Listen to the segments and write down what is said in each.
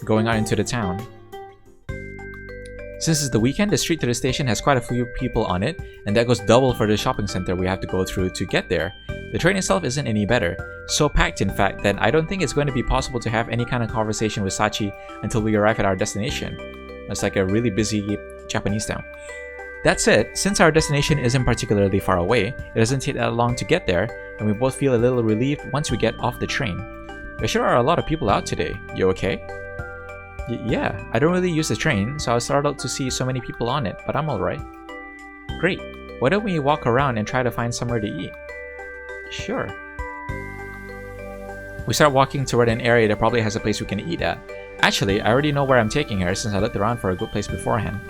going out into the town. Since it's the weekend, the street to the station has quite a few people on it, and that goes double for the shopping center we have to go through to get there. The train itself isn't any better, so packed in fact that I don't think it's going to be possible to have any kind of conversation with Sachi until we arrive at our destination. It's like a really busy Japanese town. That said, since our destination isn't particularly far away, it doesn't take that long to get there, and we both feel a little relieved once we get off the train. There sure are a lot of people out today. You okay? Yeah, I don't really use the train, so I was startled to see so many people on it, but I'm alright. Great. Why don't we walk around and try to find somewhere to eat? Sure. We start walking toward an area that probably has a place we can eat at. Actually, I already know where I'm taking her since I looked around for a good place beforehand.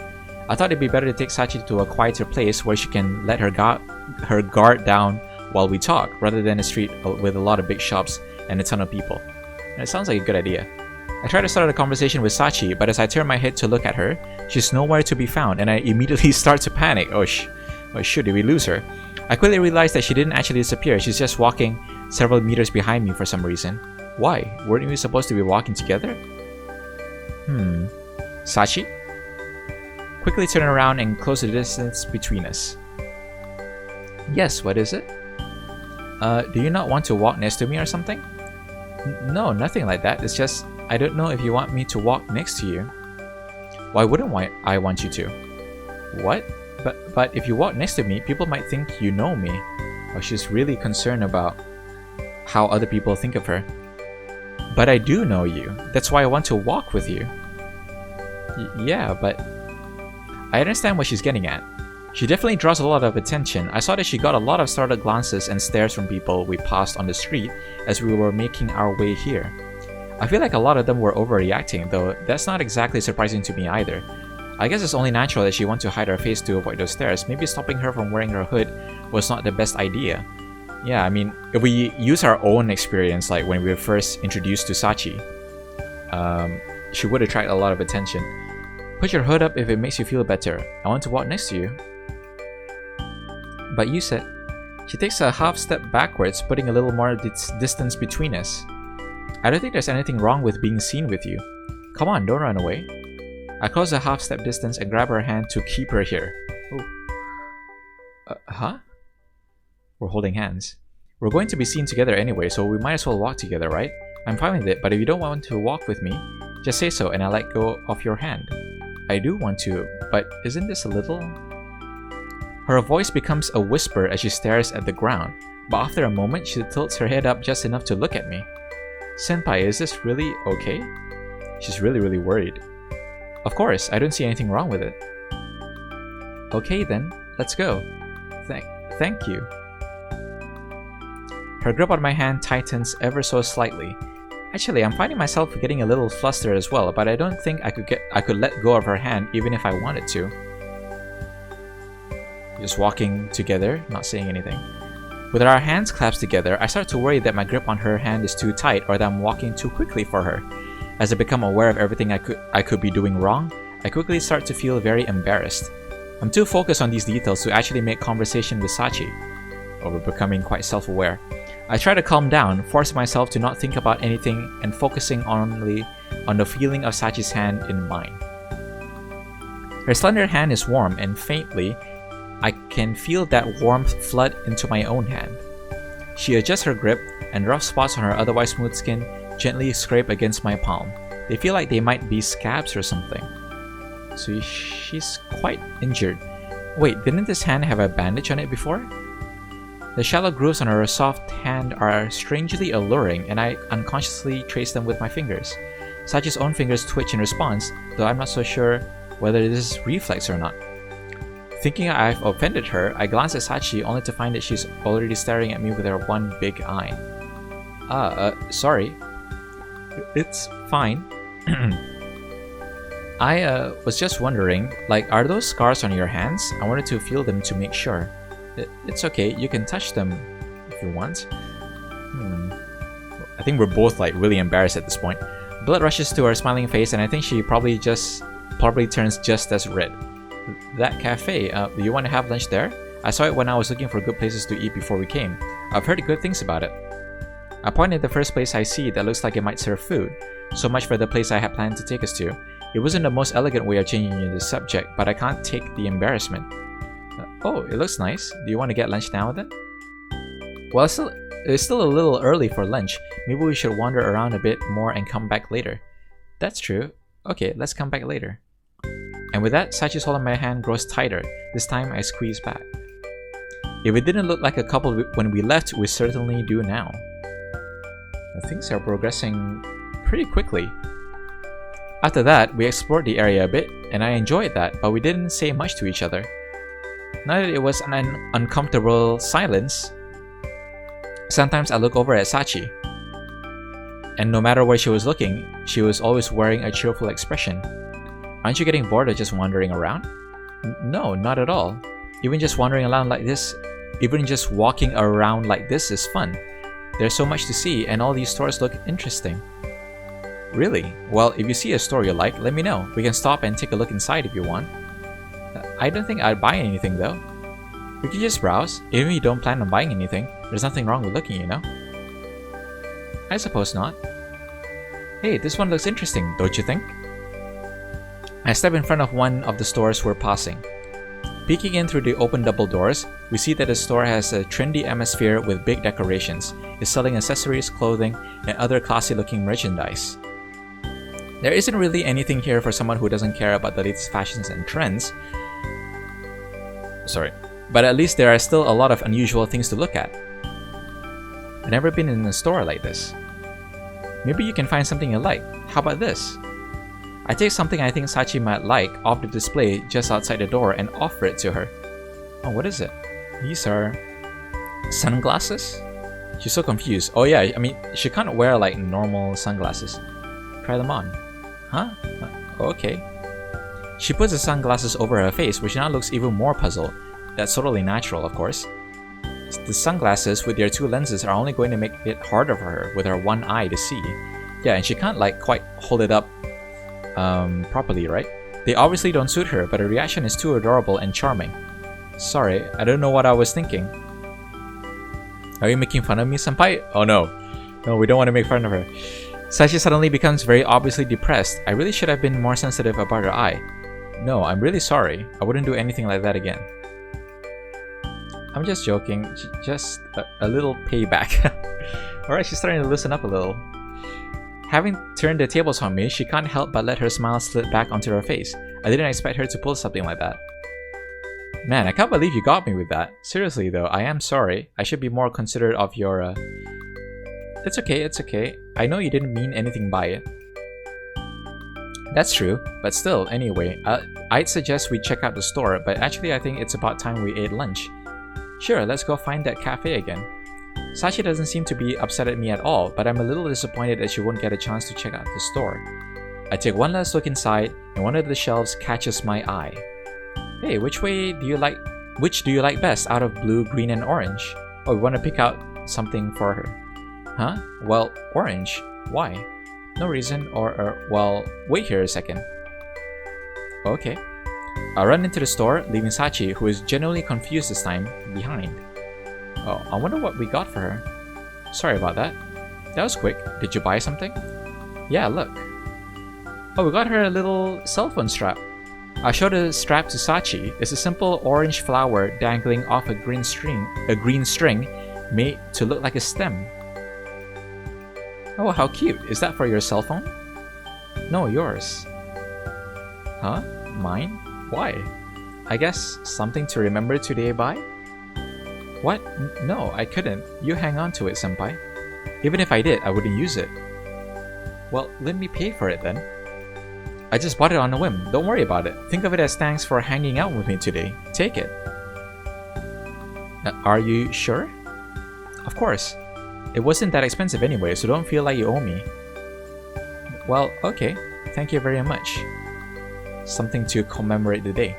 I thought it'd be better to take Sachi to a quieter place where she can let her guard down while we talk, rather than a street with a lot of big shops and a ton of people. And it sounds like a good idea. I try to start a conversation with Sachi, but as I turn my head to look at her, she's nowhere to be found, and I immediately start to panic. Oh shoot, did we lose her? I quickly realized that she didn't actually disappear. She's just walking several meters behind me for some reason. Why? Weren't we supposed to be walking together? Sachi? Quickly turn around and close the distance between us. Yes, what is it? Do you not want to walk next to me or something? No, nothing like that. It's just, I don't know if you want me to walk next to you. Why wouldn't I want you to? What? But if you walk next to me, people might think you know me. Oh, she's really concerned about how other people think of her. But I do know you. That's why I want to walk with you. Yeah, but I understand what she's getting at. She definitely draws a lot of attention. I saw that she got a lot of startled glances and stares from people we passed on the street as we were making our way here. I feel like a lot of them were overreacting, though that's not exactly surprising to me either. I guess it's only natural that she wants to hide her face to avoid those stares. Maybe stopping her from wearing her hood was not the best idea. Yeah, I mean, if we use our own experience, like when we were first introduced to Sachi, she would attract a lot of attention. Put your hood up if it makes you feel better. I want to walk next to you. But you said... She takes a half step backwards, putting a little more distance between us. I don't think there's anything wrong with being seen with you. Come on, don't run away. I close a half step distance and grab her hand to keep her here. Huh? We're holding hands. We're going to be seen together anyway, so we might as well walk together, right? I'm fine with it, but if you don't want to walk with me, just say so and I'll let go of your hand. I do want to, but isn't this a little... Her voice becomes a whisper as she stares at the ground, but after a moment she tilts her head up just enough to look at me. Senpai, is this really okay? She's really worried. Of course, I don't see anything wrong with it. Okay then, let's go. Thank you. Her grip on my hand tightens ever so slightly. Actually, I'm finding myself getting a little flustered as well, but I don't think I could let go of her hand even if I wanted to. Just walking together, not saying anything. With our hands clasped together, I start to worry that my grip on her hand is too tight or that I'm walking too quickly for her. As I become aware of everything I could be doing wrong, I quickly start to feel very embarrassed. I'm too focused on these details to actually make conversation with Sachi. We're becoming quite self-aware. I try to calm down, force myself to not think about anything and focusing only on the feeling of Sachi's hand in mine. Her slender hand is warm and faintly, I can feel that warmth flood into my own hand. She adjusts her grip, and rough spots on her otherwise smooth skin gently scrape against my palm. They feel like they might be scabs or something. So she's quite injured. Wait, didn't this hand have a bandage on it before? The shallow grooves on her soft hand are strangely alluring, and I unconsciously trace them with my fingers. Sachi's own fingers twitch in response, though I'm not so sure whether this is reflex or not. Thinking I've offended her, I glance at Sachi only to find that she's already staring at me with her one big eye. Sorry. It's fine. I was just wondering, like, are those scars on your hands? I wanted to feel them to make sure. It's okay, you can touch them if you want. I think we're both like really embarrassed at this point. Blood rushes to her smiling face, and I think she probably turns just as red. That cafe, do you want to have lunch there? I saw it when I was looking for good places to eat before we came. I've heard good things about it. I point at the first place I see that looks like it might serve food. So much for the place I had planned to take us to. It wasn't the most elegant way of changing the subject, but I can't take the embarrassment. Oh, it looks nice. Do you want to get lunch now then? Well, it's still a little early for lunch. Maybe we should wander around a bit more and come back later. That's true. Okay, let's come back later. And with that, Sachi's hold on my hand grows tighter. This time I squeeze back. If we didn't look like a couple when we left, we certainly do now. Things are progressing pretty quickly. After that, we explored the area a bit, and I enjoyed that, but we didn't say much to each other. Not that it was an uncomfortable silence. Sometimes I look over at Sachi, and no matter where she was looking, she was always wearing a cheerful expression. Aren't you getting bored of just wandering around? No, not at all. Even just wandering around like this, even just walking around like this is fun. There's so much to see, and all these stores look interesting. Really? Well, if you see a store you like, let me know. We can stop and take a look inside if you want. I don't think I'd buy anything though. We can just browse. Even if you don't plan on buying anything, there's nothing wrong with looking, you know? I suppose not. Hey, this one looks interesting, don't you think? I step in front of one of the stores we're passing. Peeking in through the open double doors, we see that the store has a trendy atmosphere with big decorations. It's selling accessories, clothing, and other classy-looking merchandise. There isn't really anything here for someone who doesn't care about the latest fashions and trends. But at least there are still a lot of unusual things to look at. I've never been in a store like this. Maybe you can find something you like. How about this? I take something I think Sachi might like off the display just outside the door and offer it to her. Oh, what is it? These are sunglasses? She's so confused. Oh yeah, I mean, she can't wear like normal sunglasses. Try them on. Huh? Okay. She puts the sunglasses over her face, which now looks even more puzzled. That's totally natural, of course. The sunglasses with their two lenses are only going to make it harder for her with her one eye to see. Yeah, and she can't like quite hold it up properly, right? They obviously don't suit her, but her reaction is too adorable and charming. Sorry, I don't know what I was thinking. Are you making fun of me, senpai? Oh no. No, we don't want to make fun of her. Sachi suddenly becomes very obviously depressed. I really should have been more sensitive about her eye. No, I'm really sorry. I wouldn't do anything like that again. I'm just joking. Just a little payback. Alright, she's starting to loosen up a little. Having turned the tables on me, she can't help but let her smile slip back onto her face. I didn't expect her to pull something like that. Man, I can't believe you got me with that. Seriously though, I am sorry. I should be more considerate of your It's okay, it's okay. I know you didn't mean anything by it. That's true, but still, anyway, I'd suggest we check out the store, but actually I think it's about time we ate lunch. Sure, let's go find that cafe again. Sachi doesn't seem to be upset at me at all, but I'm a little disappointed that she won't get a chance to check out the store. I take one last look inside, and one of the shelves catches my eye. Hey, which do you like best out of blue, green, and orange? Oh, we want to pick out something for her. Huh? Well, orange. Why? No reason, well, wait here a second. Okay. I run into the store, leaving Sachi, who is genuinely confused this time, behind. Oh, I wonder what we got for her. Sorry about that. That was quick. Did you buy something? Yeah, look. Oh, we got her a little cell phone strap. I showed the strap to Sachi. It's a simple orange flower dangling off a green string made to look like a stem. Oh, how cute. Is that for your cell phone? No, yours. Huh? Mine? Why? I guess something to remember today by? What? No, I couldn't. You hang on to it, senpai. Even if I did, I wouldn't use it. Well, let me pay for it then. I just bought it on a whim. Don't worry about it. Think of it as thanks for hanging out with me today. Take it. Are you sure? Of course. It wasn't that expensive anyway, so don't feel like you owe me. Well, okay. Thank you very much. Something to commemorate the day.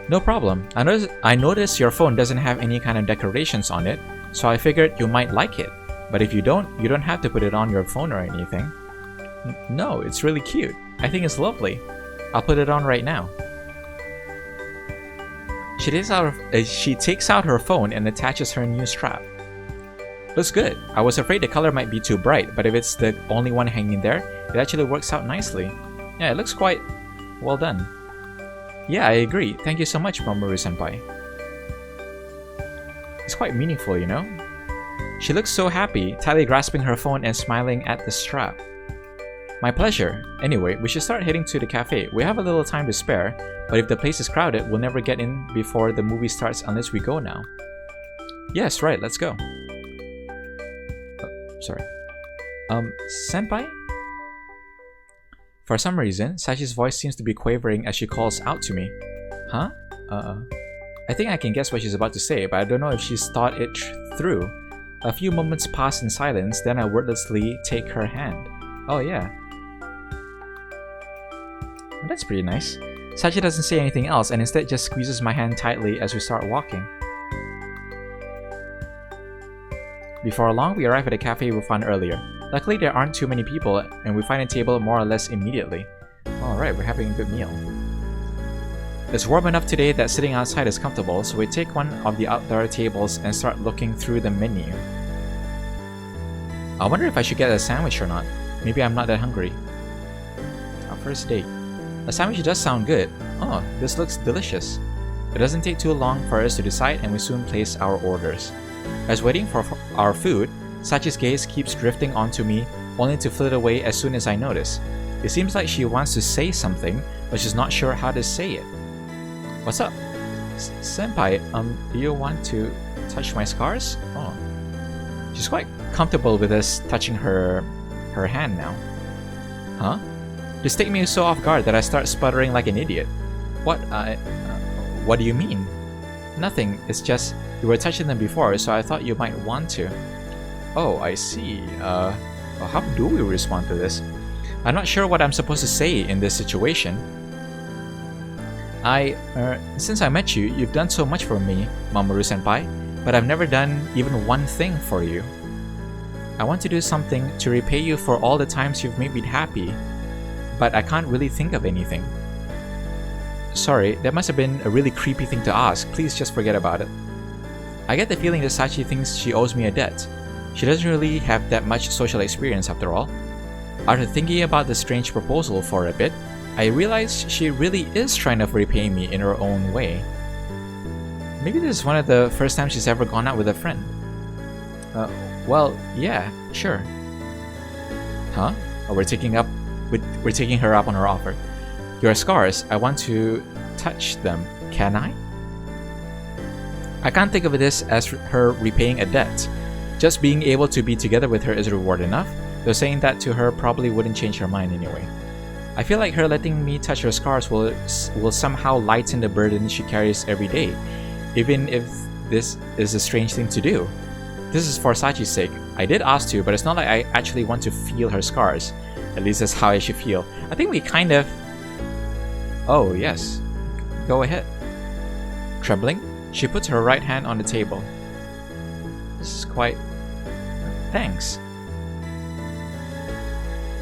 No problem. I noticed your phone doesn't have any kind of decorations on it, so I figured you might like it. But if you don't have to put it on your phone or anything. No, it's really cute. I think it's lovely. I'll put it on right now. She takes out her phone and attaches her new strap. Looks good. I was afraid the color might be too bright, but if it's the only one hanging there, it actually works out nicely. Yeah, it looks quite well done. Yeah, I agree. Thank you so much, Mamoru-senpai. It's quite meaningful, you know? She looks so happy, tightly grasping her phone and smiling at the strap. My pleasure. Anyway, we should start heading to the cafe. We have a little time to spare, but if the place is crowded, we'll never get in before the movie starts unless we go now. Yes, right, let's go. Sorry. Senpai? For some reason, Sachi's voice seems to be quavering as she calls out to me. Huh? I think I can guess what she's about to say, but I don't know if she's thought it through. A few moments pass in silence, then I wordlessly take her hand. Oh yeah. Well, that's pretty nice. Sachi doesn't say anything else and instead just squeezes my hand tightly as we start walking. Before long, we arrive at a cafe we found earlier. Luckily, there aren't too many people, and we find a table more or less immediately. Alright, we're having a good meal. It's warm enough today that sitting outside is comfortable, so we take one of the outdoor tables and start looking through the menu. I wonder if I should get a sandwich or not. Maybe I'm not that hungry. Our first date. A sandwich does sound good. Oh, this looks delicious. It doesn't take too long for us to decide, and we soon place our orders. As waiting for our food, Sachi's gaze keeps drifting onto me, only to flit away as soon as I notice. It seems like she wants to say something, but she's not sure how to say it. What's up? Senpai, do you want to touch my scars? Oh. She's quite comfortable with us touching her hand now. Huh? This takes me so off guard that I start sputtering like an idiot. What do you mean? Nothing, it's just you were touching them before, so I thought you might want to. Oh, I see. How do we respond to this? I'm not sure what I'm supposed to say in this situation. Since I met you, you've done so much for me, Mamoru-senpai, but I've never done even one thing for you. I want to do something to repay you for all the times you've made me happy, but I can't really think of anything. Sorry, that must have been a really creepy thing to ask. Please just forget about it. I get the feeling that Sachi thinks she owes me a debt. She doesn't really have that much social experience after all. After thinking about the strange proposal for a bit, I realize she really is trying to repay me in her own way. Maybe this is one of the first times she's ever gone out with a friend. Well, yeah, sure. Huh? Oh, we're taking her up on her offer. Your scars, I want to touch them. Can I? I can't think of this as her repaying a debt. Just being able to be together with her is reward enough, though saying that to her probably wouldn't change her mind anyway. I feel like her letting me touch her scars will somehow lighten the burden she carries every day, even if this is a strange thing to do. This is for Sachi's sake. I did ask to, but it's not like I actually want to feel her scars. At least that's how I should feel. I think we kind of... Oh, yes. Go ahead. Trembling, she puts her right hand on the table. This is quite... Thanks.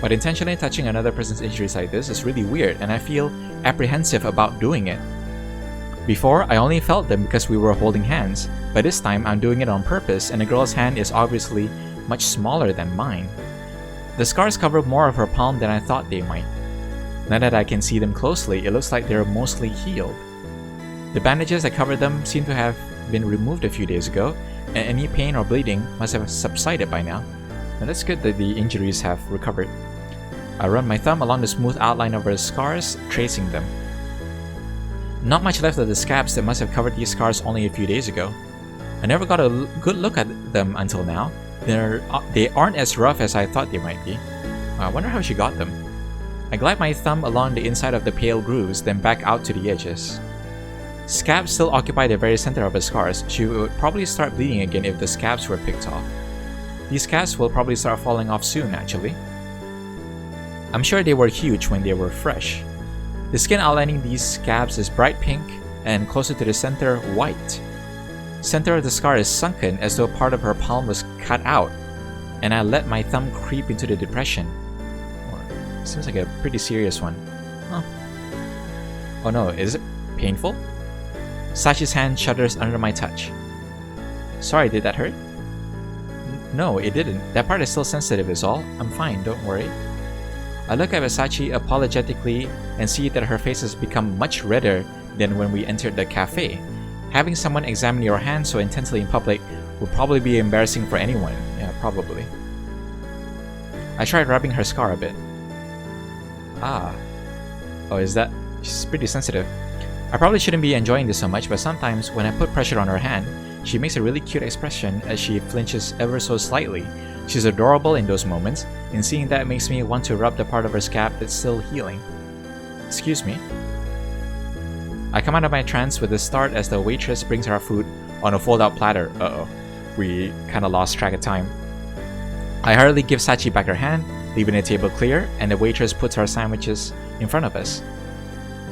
But intentionally touching another person's injuries like this is really weird, and I feel apprehensive about doing it. Before, I only felt them because we were holding hands, but this time I'm doing it on purpose, and the girl's hand is obviously much smaller than mine. The scars cover more of her palm than I thought they might. Now that I can see them closely, it looks like they're mostly healed. The bandages that covered them seem to have been removed a few days ago, and any pain or bleeding must have subsided by now. Now that's good that the injuries have recovered. I run my thumb along the smooth outline of her scars, tracing them. Not much left of the scabs that must have covered these scars only a few days ago. I never got a good look at them until now. They aren't as rough as I thought they might be. I wonder how she got them. I glide my thumb along the inside of the pale grooves, then back out to the edges. Scabs still occupy the very center of her scars. She would probably start bleeding again if the scabs were picked off. These scabs will probably start falling off soon, actually. I'm sure they were huge when they were fresh. The skin outlining these scabs is bright pink, and closer to the center, white. Center of the scar is sunken as though part of her palm was cut out, and I let my thumb creep into the depression. Seems like a pretty serious one. Huh. Oh no, is it painful? Sachi's hand shudders under my touch. Sorry, did that hurt? No, it didn't. That part is still sensitive is all. I'm fine, don't worry. I look at Sachi apologetically and see that her face has become much redder than when we entered the cafe. Having someone examine your hand so intensely in public would probably be embarrassing for anyone. Yeah, probably. I tried rubbing her scar a bit. Ah. Oh, is that... She's pretty sensitive. I probably shouldn't be enjoying this so much, but sometimes when I put pressure on her hand, she makes a really cute expression as she flinches ever so slightly. She's adorable in those moments, and seeing that makes me want to rub the part of her scab that's still healing. Excuse me. I come out of my trance with a start as the waitress brings our food on a fold-out platter. Uh-oh. We kinda lost track of time. I hurriedly give Sachi back her hand, leaving the table clear, and the waitress puts our sandwiches in front of us.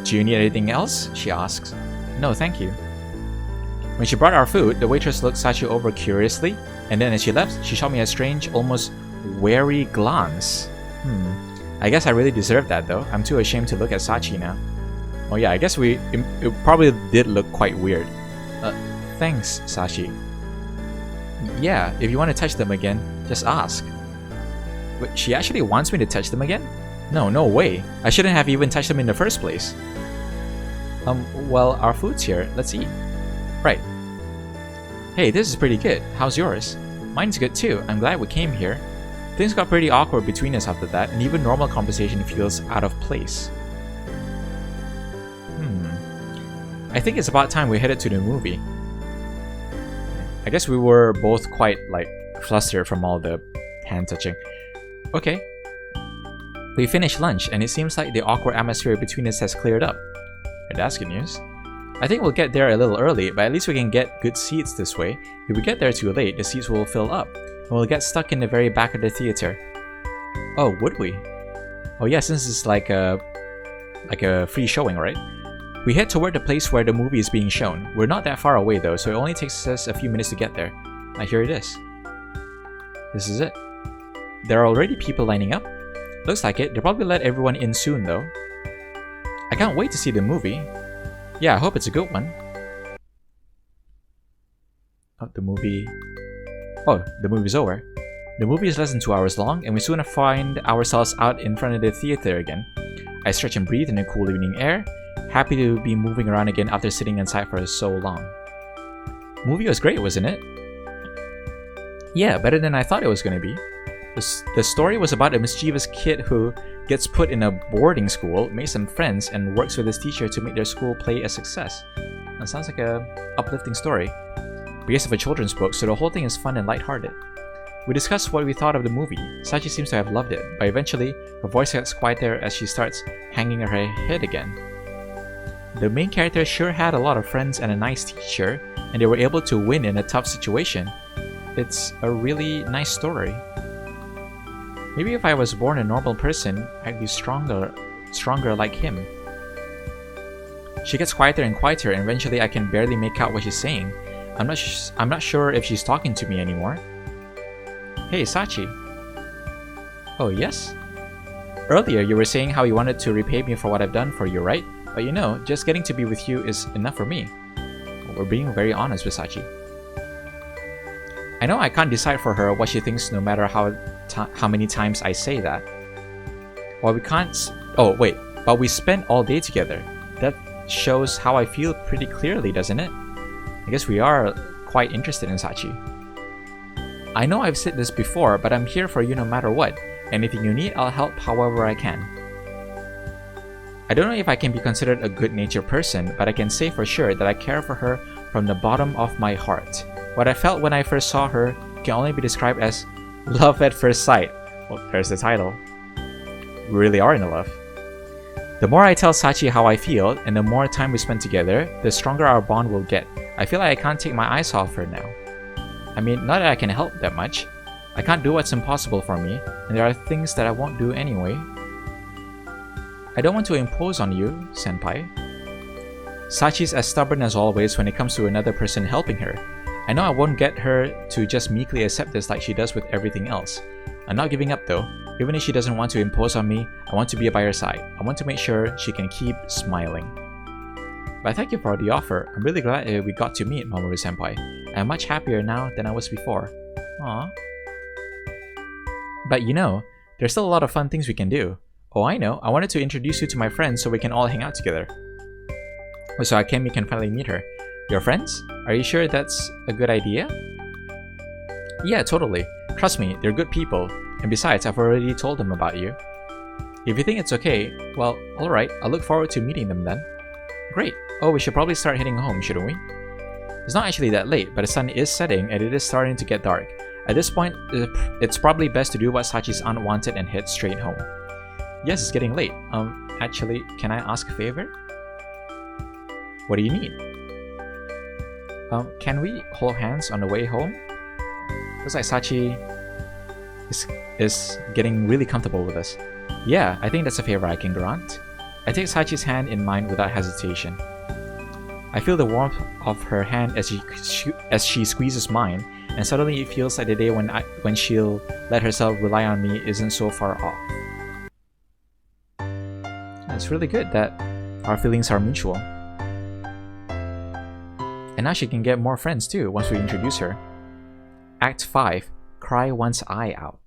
Do you need anything else? She asks. No, thank you. When she brought our food, the waitress looked Sachi over curiously, and then as she left, she shot me a strange, almost wary glance. I guess I really deserved that though. I'm too ashamed to look at Sachi now. Oh yeah, I guess it probably did look quite weird. Thanks, Sachi. Yeah, if you want to touch them again, just ask. But she actually wants me to touch them again? No way. I shouldn't have even touched them in the first place. Well, our food's here. Let's eat. Right. Hey, this is pretty good. How's yours? Mine's good too. I'm glad we came here. Things got pretty awkward between us after that, and even normal conversation feels out of place. I think it's about time we headed to the movie. I guess we were both quite, flustered from all the hand touching. Okay. We finished lunch, and it seems like the awkward atmosphere between us has cleared up. That's good news. I think we'll get there a little early, but at least we can get good seats this way. If we get there too late, the seats will fill up, and we'll get stuck in the very back of the theater. Oh, would we? Oh yeah, since it's like a free showing, right? We head toward the place where the movie is being shown. We're not that far away though, so it only takes us a few minutes to get there. Here it is. This is it. There are already people lining up. Looks like it. They'll probably let everyone in soon though. I can't wait to see the movie. Yeah, I hope it's a good one. Oh, the movie's over. The movie is less than 2 hours long, and we soon find ourselves out in front of the theater again. I stretch and breathe in the cool evening air, happy to be moving around again after sitting inside for so long. The movie was great, wasn't it? Yeah, better than I thought it was going to be. The story was about a mischievous kid who gets put in a boarding school, makes some friends, and works with his teacher to make their school play a success. That sounds like a uplifting story. We guess of a children's book, so the whole thing is fun and lighthearted. We discussed what we thought of the movie. Sachi seems to have loved it, but eventually, her voice gets quieter as she starts hanging her head again. The main character sure had a lot of friends and a nice teacher, and they were able to win in a tough situation. It's a really nice story. Maybe if I was born a normal person, I'd be stronger like him. She gets quieter and quieter, and eventually I can barely make out what she's saying. I'm not sure if she's talking to me anymore. Hey, Sachi. Oh, yes? Earlier you were saying how you wanted to repay me for what I've done for you, right? But you know, just getting to be with you is enough for me. We're being very honest with Sachi. I know I can't decide for her what she thinks no matter how many times I say that. Well, we can't... Oh, wait. But we spent all day together. That shows how I feel pretty clearly, doesn't it? I guess we are quite interested in Sachi. I know I've said this before, but I'm here for you no matter what. Anything you need, I'll help however I can. I don't know if I can be considered a good-natured person, but I can say for sure that I care for her from the bottom of my heart. What I felt when I first saw her can only be described as love at first sight. Well, there's the title. We really are in love. The more I tell Sachi how I feel, and the more time we spend together, the stronger our bond will get. I feel like I can't take my eyes off her now. I mean, not that I can help that much. I can't do what's impossible for me, and there are things that I won't do anyway. I don't want to impose on you, senpai. Sachi's as stubborn as always when it comes to another person helping her. I know I won't get her to just meekly accept this like she does with everything else. I'm not giving up though. Even if she doesn't want to impose on me, I want to be by her side. I want to make sure she can keep smiling. But thank you for the offer. I'm really glad we got to meet, Mamoru senpai. I'm much happier now than I was before. Aww. But you know, there's still a lot of fun things we can do. Oh, I know. I wanted to introduce you to my friends so we can all hang out together. So Akemi can finally meet her. Your friends? Are you sure that's a good idea? Yeah, totally. Trust me, they're good people. And besides, I've already told them about you. If you think it's okay, well, alright, I'll look forward to meeting them then. Great. Oh, we should probably start heading home, shouldn't we? It's not actually that late, but the sun is setting and it is starting to get dark. At this point, it's probably best to do what Sachi's aunt wanted and head straight home. Yes, it's getting late. Actually, can I ask a favor? What do you need? Can we hold hands on the way home? Looks like Sachi is getting really comfortable with us. Yeah, I think that's a favor I can grant. I take Sachi's hand in mine without hesitation. I feel the warmth of her hand as she squeezes mine, and suddenly it feels like the day when she'll let herself rely on me isn't so far off. It's really good that our feelings are mutual. And now she can get more friends too once we introduce her. Act 5. Cry one's eye out.